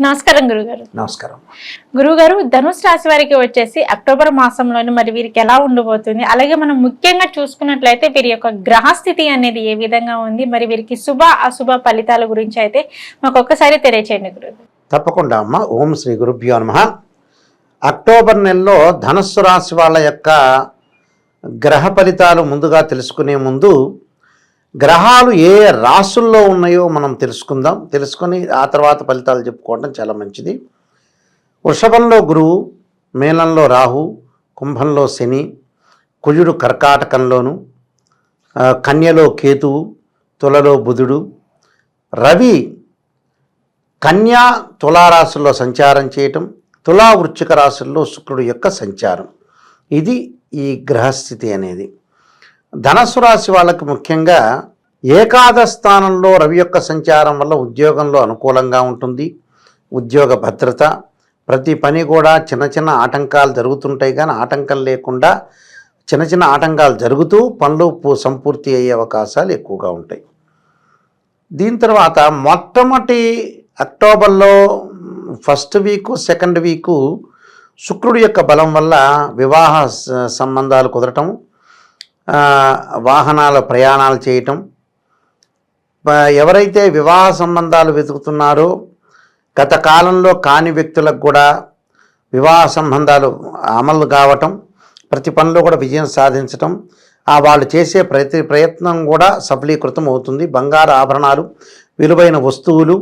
నమస్కారం గురుగారు. నమస్కారం. గురుగారు, ధనుసు రాశి వారికి వచ్చేసి అక్టోబర్ మాసంలోని మరి వీరికి ఎలా ఉండబోతుంది, అలాగే మనం ముఖ్యంగా చూసుకున్నట్లయితే వీరి యొక్క గ్రహస్థితి అనేది ఏ విధంగా ఉంది, మరి వీరికి శుభ అశుభ ఫలితాల గురించి అయితే మాకు ఒక్కసారి తెలియచేయండి గురుగారు. తప్పకుండా అమ్మ. ఓం శ్రీ గురుభ్యో నమః. అక్టోబర్ నెలలో ధనుస్సు రాశి వాళ్ళ యొక్క గ్రహ ఫలితాలు ముందుగా తెలుసుకునే ముందు గ్రహాలు ఏ రాశుల్లో ఉన్నాయో మనం తెలుసుకొని ఆ తర్వాత ఫలితాలు చెప్పుకోవడం చాలా మంచిది. వృషభంలో గురువు, మేనంలో రాహు, కుంభంలో శని, కుజుడు కర్కాటకంలోను, కన్యలో కేతువు, తులలో బుధుడు, రవి కన్యా తులారాశుల్లో సంచారం చేయటం, తులా వృశ్చిక రాశుల్లో శుక్రుడు యొక్క సంచారం. ఇది ఈ గ్రహస్థితి అనేది. ధనస్సు రాశి వాళ్ళకి ముఖ్యంగా ఏకాదశ స్థానంలో రవి యొక్క సంచారం వల్ల ఉద్యోగంలో అనుకూలంగా ఉంటుంది. ఉద్యోగ భద్రత, ప్రతి పని కూడా చిన్న చిన్న ఆటంకాలు జరుగుతుంటాయి, కానీ ఆటంకం లేకుండా చిన్న ఆటంకాలు జరుగుతూ పనులు సంపూర్తి అయ్యే అవకాశాలు ఎక్కువగా ఉంటాయి. దీని తర్వాత మొట్టమొదటి అక్టోబర్లో ఫస్ట్ వీకు, సెకండ్ వీకు శుక్రుడి యొక్క బలం వల్ల వివాహ సంబంధాలు కుదరటం, వాహనాల ప్రయాణాలు చేయటం, ఎవరైతే వివాహ సంబంధాలు వెతుకుతున్నారో గత కాలంలో కాని వ్యక్తులకు కూడా వివాహ సంబంధాలు అమలు కావటం, ప్రతి పనిలో కూడా విజయం సాధించటం, వాళ్ళు చేసే ప్రతి ప్రయత్నం కూడా సఫలీకృతం అవుతుంది. బంగారు ఆభరణాలు, విలువైన వస్తువులు,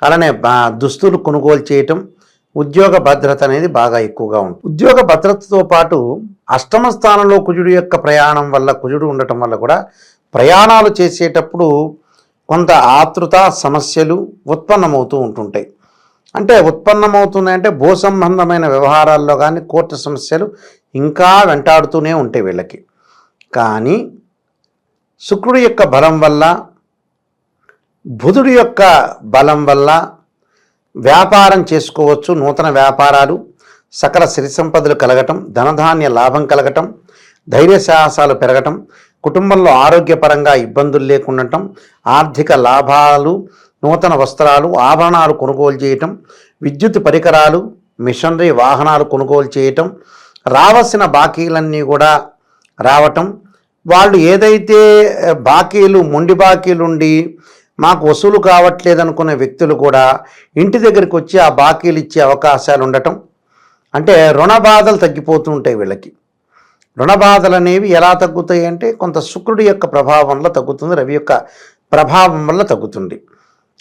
అలానే దుస్తులు కొనుగోలు చేయటం, ఉద్యోగ భద్రత అనేది బాగా ఎక్కువగా ఉంటుంది. ఉద్యోగ భద్రతతో పాటు అష్టమ స్థానంలో కుజుడు యొక్క ప్రయాణం వల్ల, కుజుడు ఉండటం వల్ల కూడా ప్రయాణాలు చేసేటప్పుడు కొంత ఆతృత సమస్యలు ఉత్పన్నమవుతూ ఉంటుంటాయి. అంటే ఉత్పన్నమవుతున్నాయంటే భూ సంబంధమైన వ్యవహారాల్లో కానీ కోర్టు సమస్యలు ఇంకా వెంటాడుతూనే ఉంటాయి వీళ్ళకి. కానీ శుక్రుడి యొక్క బలం వల్ల, బుధుడి యొక్క బలం వల్ల వ్యాపారం చేసుకోవచ్చు. నూతన వ్యాపారాలు, సకల సిరి సంపదలు కలగటం, ధనధాన్య లాభం కలగటం, ధైర్య సాహసాలు పెరగటం, కుటుంబంలో ఆరోగ్యపరంగా ఇబ్బందులు లేకుండటం, ఆర్థిక లాభాలు, నూతన వస్త్రాలు, ఆభరణాలు కొనుగోలు చేయటం, విద్యుత్ పరికరాలు, మిషనరీ వాహనాలు కొనుగోలు చేయటం, రావాల్సిన బాకీలన్నీ కూడా రావటం, వాళ్ళు ఏదైతే బాకీలు, మొండి బాకీలుండి మాకు వసూలు కావట్లేదనుకునే వ్యక్తులు కూడా ఇంటి దగ్గరికి వచ్చి ఆ బాకీలు ఇచ్చే అవకాశాలు ఉండటం. అంటే రుణ బాధలు తగ్గిపోతూ ఉంటాయి వీళ్ళకి. రుణ బాధలు అనేవి ఎలా తగ్గుతాయి అంటే కొంత శుక్రుడి యొక్క ప్రభావం వల్ల తగ్గుతుంది, రవి యొక్క ప్రభావం వల్ల తగ్గుతుంది.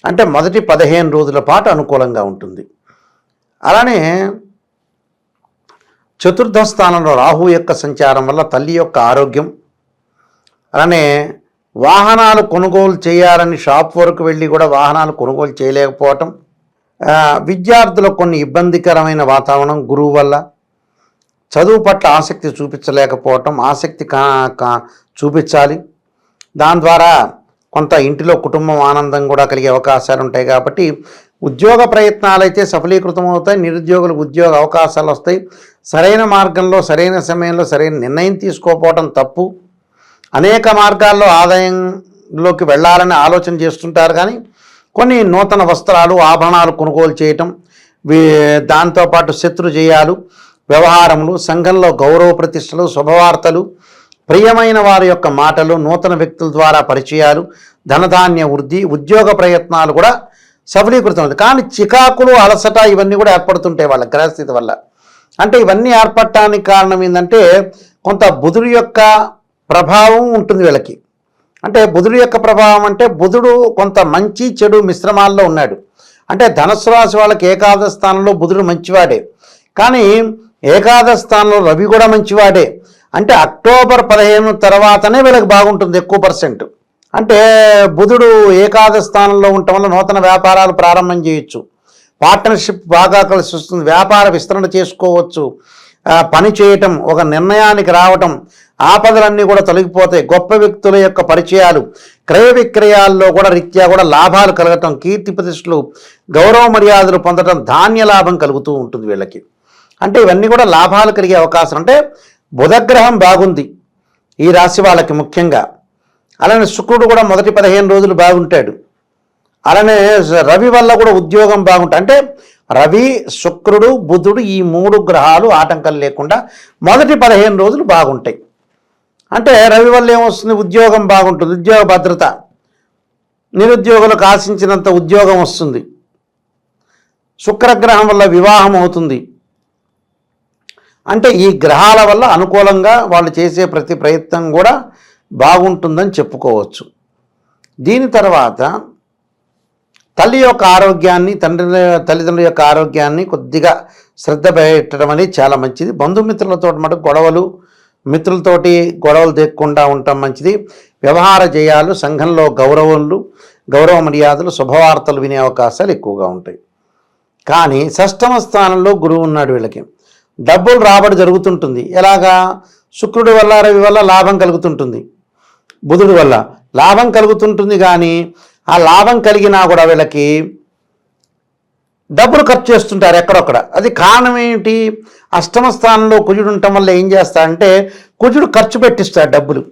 అంటే మొదటి 15 రోజుల పాటు అనుకూలంగా ఉంటుంది. అలానే చతుర్థ స్థానంలో రాహు యొక్క సంచారం వల్ల తల్లి యొక్క ఆరోగ్యం, అలానే వాహనాలు కొనుగోలు చేయాలని షాప్ వరకు వెళ్ళి కూడా వాహనాలు కొనుగోలు చేయలేకపోవటం, విద్యార్థులకు కొన్ని ఇబ్బందికరమైన వాతావరణం గురువు వల్ల, చదువు పట్ల ఆసక్తి చూపించలేకపోవటం, ఆసక్తి చూపించాలి. దాని ద్వారా కొంత ఇంటిలో కుటుంబం ఆనందం కూడా కలిగే అవకాశాలు ఉంటాయి. కాబట్టి ఉద్యోగ ప్రయత్నాలు అయితే సఫలీకృతం అవుతాయి. నిరుద్యోగులకు ఉద్యోగ అవకాశాలు వస్తాయి. సరైన మార్గంలో, సరైన సమయంలో సరైన నిర్ణయం తీసుకోకపోవటం తప్పు. అనేక మార్గాల్లో ఆదాయంలోకి వెళ్ళాలని ఆలోచన చేస్తుంటారు, కానీ కొన్ని నూతన వస్త్రాలు, ఆభరణాలు కొనుగోలు చేయటం, దాంతోపాటు శత్రు జయాలు, వ్యవహారములు, సంఘంలో గౌరవ ప్రతిష్టలు, శుభవార్తలు, ప్రియమైన వారి యొక్క మాటలు, నూతన వ్యక్తుల ద్వారా పరిచయాలు, ధనధాన్య వృద్ధి, ఉద్యోగ ప్రయత్నాలు కూడా సఫలీకృతం అవుతాయి. కానీ చికాకులు, అలసట ఇవన్నీ కూడా ఏర్పడుతుంటాయి వాళ్ళ గ్రహస్థితి వల్ల. అంటే ఇవన్నీ ఏర్పడటానికి కారణం ఏంటంటే కొంత బుధుడి యొక్క ప్రభావం ఉంటుంది వీళ్ళకి. అంటే బుధుడి యొక్క ప్రభావం అంటే బుధుడు కొంత మంచి చెడు మిశ్రమాల్లో ఉన్నాడు. అంటే ధనుస్సు రాశి వాళ్ళకి ఏకాదశ స్థానంలో బుధుడు మంచివాడే, కానీ ఏకాదశ స్థానంలో రవి కూడా మంచివాడే. అంటే అక్టోబర్ 15 తర్వాతనే వీళ్ళకి బాగుంటుంది ఎక్కువ %. అంటే బుధుడు ఏకాదశ స్థానంలో ఉండటం వల్ల నూతన వ్యాపారాలు ప్రారంభం చేయొచ్చు, పార్ట్నర్షిప్ బాగా కలిసి వస్తుంది, వ్యాపార విస్తరణ చేసుకోవచ్చు, పని చేయటం, ఒక నిర్ణయానికి రావటం, ఆపదలన్నీ కూడా తొలగిపోతాయి. గొప్ప వ్యక్తుల యొక్క పరిచయాలు, క్రయ విక్రయాల్లో కూడా రీత్యా కూడా లాభాలు కలగటం, కీర్తి ప్రతిష్టలు, గౌరవ మర్యాదలు పొందటం, ధాన్య లాభం కలుగుతూ ఉంటుంది వీళ్ళకి. అంటే ఇవన్నీ కూడా లాభాలు కలిగే అవకాశం. అంటే బుధగ్రహం బాగుంది ఈ రాశి వాళ్ళకి ముఖ్యంగా. అలానే శుక్రుడు కూడా మొదటి 15 రోజులు బాగుంటాడు. అలానే రవి వల్ల కూడా ఉద్యోగం బాగుంటుంది. అంటే రవి, శుక్రుడు, బుధుడు ఈ 3 గ్రహాలు ఆటంకం లేకుండా మొదటి 15 రోజులు బాగుంటాయి. అంటే రవి వల్ల ఏమొస్తుంది? ఉద్యోగం బాగుంటుంది, ఉద్యోగ భద్రత, నిరుద్యోగులకు ఆశించినంత ఉద్యోగం వస్తుంది. శుక్రగ్రహం వల్ల వివాహం అవుతుంది. అంటే ఈ గ్రహాల వల్ల అనుకూలంగా వాళ్ళు చేసే ప్రతి ప్రయత్నం కూడా బాగుంటుందని చెప్పుకోవచ్చు. దీని తర్వాత తల్లి యొక్క ఆరోగ్యాన్ని, తల్లిదండ్రుల యొక్క ఆరోగ్యాన్ని కొద్దిగా శ్రద్ధ పెట్టడం అనేది చాలా మంచిది. బంధుమిత్రులతో మటుకు గొడవలు, మిత్రులతోటి గొడవలు తెక్కకుండా ఉండటం మంచిది. వ్యవహార జయాలు, సంఘంలో గౌరవ మర్యాదలు, శుభవార్తలు వినే అవకాశాలు ఎక్కువగా ఉంటాయి. కానీ షష్టమ స్థానంలో గురువు ఉన్నాడు. వీళ్ళకి డబ్బులు రాబడి జరుగుతుంటుంది. ఎలాగా? శుక్రుడి వల్ల, రవి వల్ల లాభం కలుగుతుంటుంది, బుధుడి వల్ల లాభం కలుగుతుంటుంది. కానీ ఆ లాభం కలిగినా కూడా వీళ్ళకి డబ్బులు ఖర్చు చేస్తుంటారు ఎక్కడొక్కడ. అది కారణం ఏంటి? అష్టమ స్థానంలో కుజుడు ఉండటం వల్ల ఏం చేస్తాడంటే కుజుడు ఖర్చు పెట్టిస్తాడు డబ్బులు,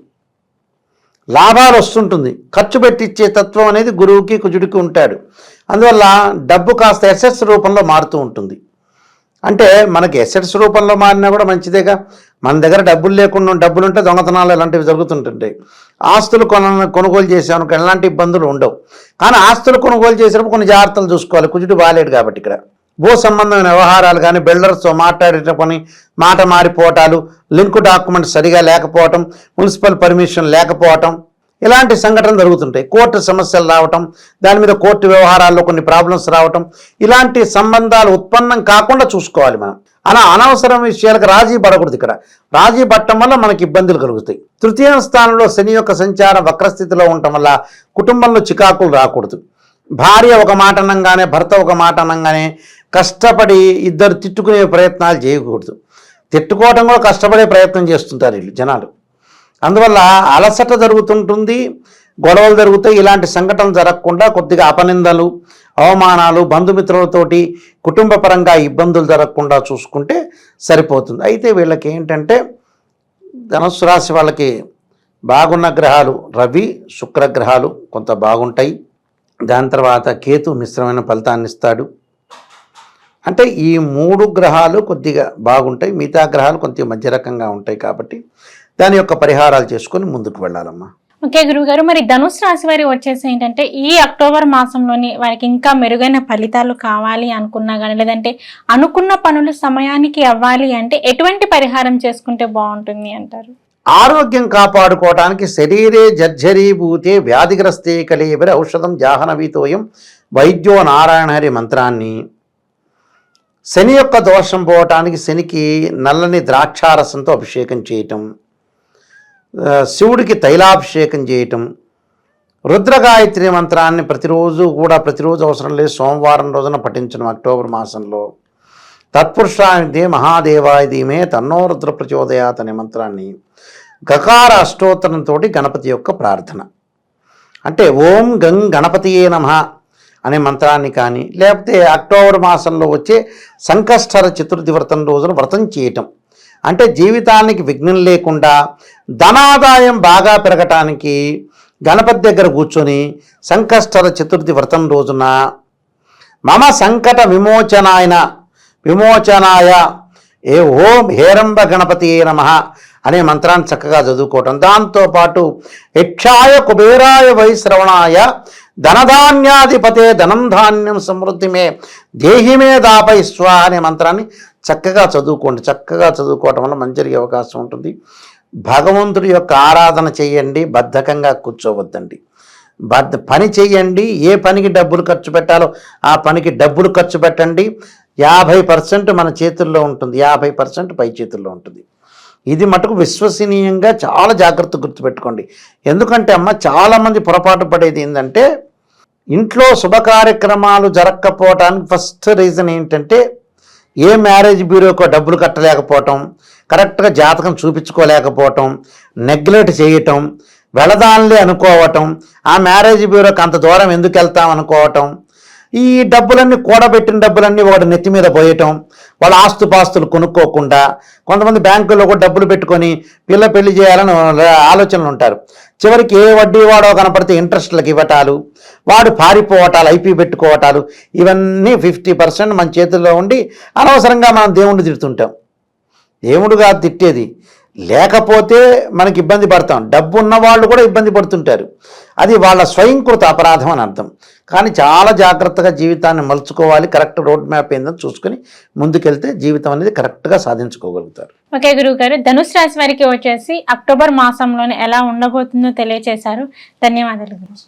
లాభాలు వస్తుంటుంది. ఖర్చు పెట్టించే తత్వం అనేది గురువుకి కుజుడికి ఉంటాడు. అందువల్ల డబ్బు కాస్త ఎసెట్స్ రూపంలో మారుతూ ఉంటుంది. అంటే మనకి ఎసెట్స్ రూపంలో మారినా కూడా మంచిదేగా. మన దగ్గర డబ్బులు లేకుండా, డబ్బులు ఉంటే దొంగతనాలు ఇలాంటివి జరుగుతుంటుంటాయి. ఆస్తులు కొనుగోలు చేసామనుకో ఎలాంటి ఇబ్బందులు ఉండవు. కానీ ఆస్తులు కొనుగోలు చేసేటప్పుడు కొన్ని జాగ్రత్తలు చూసుకోవాలి. కుజుడు బాలేడు కాబట్టి ఇక్కడ భూ సంబంధమైన వ్యవహారాలు కానీ, బిల్డర్స్తో మాట్లాడేటప్పుడు మాట మారిపోవటాలు, లింక్ డాక్యుమెంట్స్ సరిగా లేకపోవటం, మున్సిపల్ పర్మిషన్ లేకపోవటం, ఇలాంటి సంఘటనలు జరుగుతుంటాయి. కోర్టు సమస్యలు రావటం, దాని మీద కోర్టు వ్యవహారాల్లో కొన్ని ప్రాబ్లమ్స్ రావటం, ఇలాంటి సంబంధాలు ఉత్పన్నం కాకుండా చూసుకోవాలి మనం. అలా అనవసరం విషయాలకు రాజీ పడకూడదు. ఇక్కడ రాజీ పడటం వల్ల మనకి ఇబ్బందులు కలుగుతాయి. తృతీయ స్థానంలో శని యొక్క సంచారం వక్రస్థితిలో ఉండటం వల్ల కుటుంబంలో చికాకులు రాకూడదు. భార్య ఒక మాట అనగానే, భర్త ఒక మాట అనగానే కష్టపడి ఇద్దరు తిట్టుకునే ప్రయత్నాలు చేయకూడదు. తిట్టుకోవడం కూడా కష్టపడే ప్రయత్నం చేస్తుంటారు వీళ్ళు జనాలు. అందువల్ల అలసట జరుగుతుంటుంది, గొడవలు జరుగుతాయి. ఇలాంటి సంఘటనలు జరగకుండా కొద్దిగా అపనిందలు, అవమానాలు, బంధుమిత్రులతోటి కుటుంబ పరంగా ఇబ్బందులు జరగకుండా చూసుకుంటే సరిపోతుంది. అయితే వీళ్ళకి ఏంటంటే ధనుస్సు రాశి వాళ్ళకి బాగున్న గ్రహాలు రవి, శుక్రగ్రహాలు కొంత బాగుంటాయి. దాని తర్వాత కేతు మిశ్రమైన ఫలితాన్ని ఇస్తాడు. అంటే ఈ 3 గ్రహాలు కొద్దిగా బాగుంటాయి, మిగతా గ్రహాలు కొద్దిగా మధ్య రకంగా ఉంటాయి. కాబట్టి దాని యొక్క పరిహారాలు చేసుకొని ముందుకు వెళ్ళాలమ్మా. ఓకే గురువుగారు, మరి ధనుసు రాశి వారి వచ్చేసి ఏంటంటే ఈ అక్టోబర్ మాసంలోని వారికి ఇంకా మెరుగైన ఫలితాలు కావాలి అనుకున్నా కానీ, లేదంటే అనుకున్న పనులు సమయానికి అవ్వాలి అంటే ఎటువంటి పరిహారం చేసుకుంటే బాగుంటుంది అంటారు? ఆరోగ్యం కాపాడుకోవడానికి శరీరే జర్జరీభూతే వ్యాధిగ్రస్తే కలేబరి ఔషధం జాహ్నవీతోయం వైద్యో నారాయణహరి మంత్రాన్ని, శని యొక్క దోషం పోవటానికి శనికి నల్లని ద్రాక్షారసంతో అభిషేకం చేయటం, శివుడికి తైలాభిషేకం చేయటం, రుద్రగాయత్రి మంత్రాన్ని ప్రతిరోజు అవసరం లేదు, సోమవారం రోజున పఠించడం. అక్టోబర్ మాసంలో తత్పురుషానిదే మహాదేవాయ ధీమే తన్నో రుద్ర ప్రచోదయాత్ అనే మంత్రాన్ని, గకార అష్టోత్తరంతో గణపతి యొక్క ప్రార్థన, అంటే ఓం గం గణపతియే నమః అనే మంత్రాన్ని కానీ, లేకపోతే అక్టోబర్ మాసంలో వచ్చే సంకష్టహర చతుర్థి వ్రతం రోజున వ్రతం చేయటం, అంటే జీవితానికి విఘ్నం లేకుండా ధనాదాయం బాగా పెరగటానికి గణపతి దగ్గర కూర్చొని సంకష్టహర చతుర్థి వ్రతం రోజున మమ సంకట విమోచనాయ ఏ ఓం హేరంబ గణపతియే నమః అనే మంత్రాన్ని చక్కగా చదువుకోవటం. దాంతోపాటు యక్షాయ కుబేరాయ వైశ్రవణాయ ధనధాన్యాధిపతే ధనం ధాన్యం సమృద్ధిమే దేహిమే దాపై స్వ అనే మంత్రాన్ని చక్కగా చదువుకోండి. చక్కగా చదువుకోవటం వల్ల మంచి జరిగే అవకాశం ఉంటుంది. భగవంతుడి యొక్క ఆరాధన చేయండి, బద్ధకంగా కూర్చోవద్దండి. పని చేయండి, ఏ పనికి డబ్బులు ఖర్చు పెట్టాలో ఆ పనికి డబ్బులు ఖర్చు పెట్టండి. 50% మన చేతుల్లో ఉంటుంది, 50% పై చేతుల్లో ఉంటుంది. ఇది మటుకు విశ్వసనీయంగా చాలా జాగ్రత్త గుర్తుపెట్టుకోండి. ఎందుకంటే అమ్మ చాలామంది పొరపాటు పడేది ఏంటంటే ఇంట్లో శుభ కార్యక్రమాలు జరగకపోవటానికి ఫస్ట్ రీజన్ ఏంటంటే ఏ మ్యారేజ్ బ్యూరోకో డబ్బులు కట్టలేకపోవటం, కరెక్ట్గా జాతకం చూపించుకోలేకపోవటం, నెగ్లెక్ట్ చేయటం, వెళదానులే అనుకోవటం, ఆ మ్యారేజ్ బ్యూరోకి అంత దూరం ఎందుకు వెళ్తాం అనుకోవటం, ఈ డబ్బులన్నీ కూడబెట్టిన డబ్బులన్నీ వాడు నెత్తి మీద పోయటం, వాళ్ళ ఆస్తుపాస్తులు కొనుక్కోకుండా, కొంతమంది బ్యాంకుల్లో కూడా డబ్బులు పెట్టుకొని పెళ్లి చేయాలని ఆలోచనలు ఉంటారు. చివరికి ఏ వడ్డీ వాడో కనపడితే ఇంట్రెస్ట్లకు ఇవ్వటాలు, వాడు పారిపోవటాలు, ఐపీ పెట్టుకోవటాలు, ఇవన్నీ 50% మన చేతుల్లో ఉండి అనవసరంగా మనం దేవుణ్ణి తిడుతుంటాం. దేవుడుగా తిట్టేది, లేకపోతే మనకి ఇబ్బంది పడతాం. డబ్బు ఉన్న వాళ్ళు కూడా ఇబ్బంది పడుతుంటారు. అది వాళ్ళ స్వయంకృత అపరాధం అని అర్థం. కానీ చాలా జాగ్రత్తగా జీవితాన్ని మలుచుకోవాలి. కరెక్ట్ రోడ్ మ్యాప్ ఏందని చూసుకుని ముందుకెళ్తే జీవితం అనేది కరెక్ట్గా సాధించుకోగలుగుతారు. ఓకే గురువు గారు, ధనుసు రాశి వారికి వచ్చేసి అక్టోబర్ మాసంలోనే ఎలా ఉండబోతుందో తెలియజేశారు. ధన్యవాదాలు గురువు.